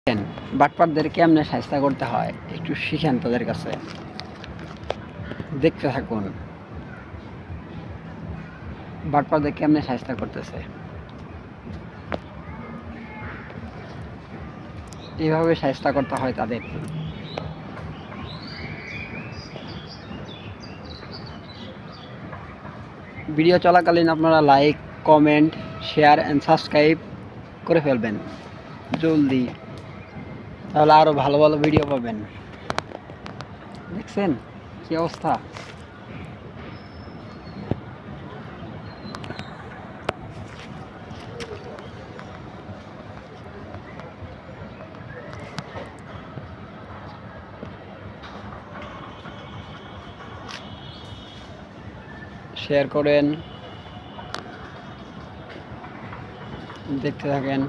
দেখেন বাটপারদের কেমনে শায়েস্তা করতে হয় একটু শিখেন তাদের কাছে, দেখতে থাকুন বাটপারদের কেমনে শায়েস্তা করতেছে। এইভাবে শায়েস্তা করতে হয় তাদের। ভিডিও চলাকালীন আপনারা like, comment, share and subscribe করে ফেলবেন জলদি, তাহলে আরও ভালো ভালো ভিডিও পাবেন। দেখছেন কি অবস্থা? শেয়ার করেন, দেখতে থাকেন।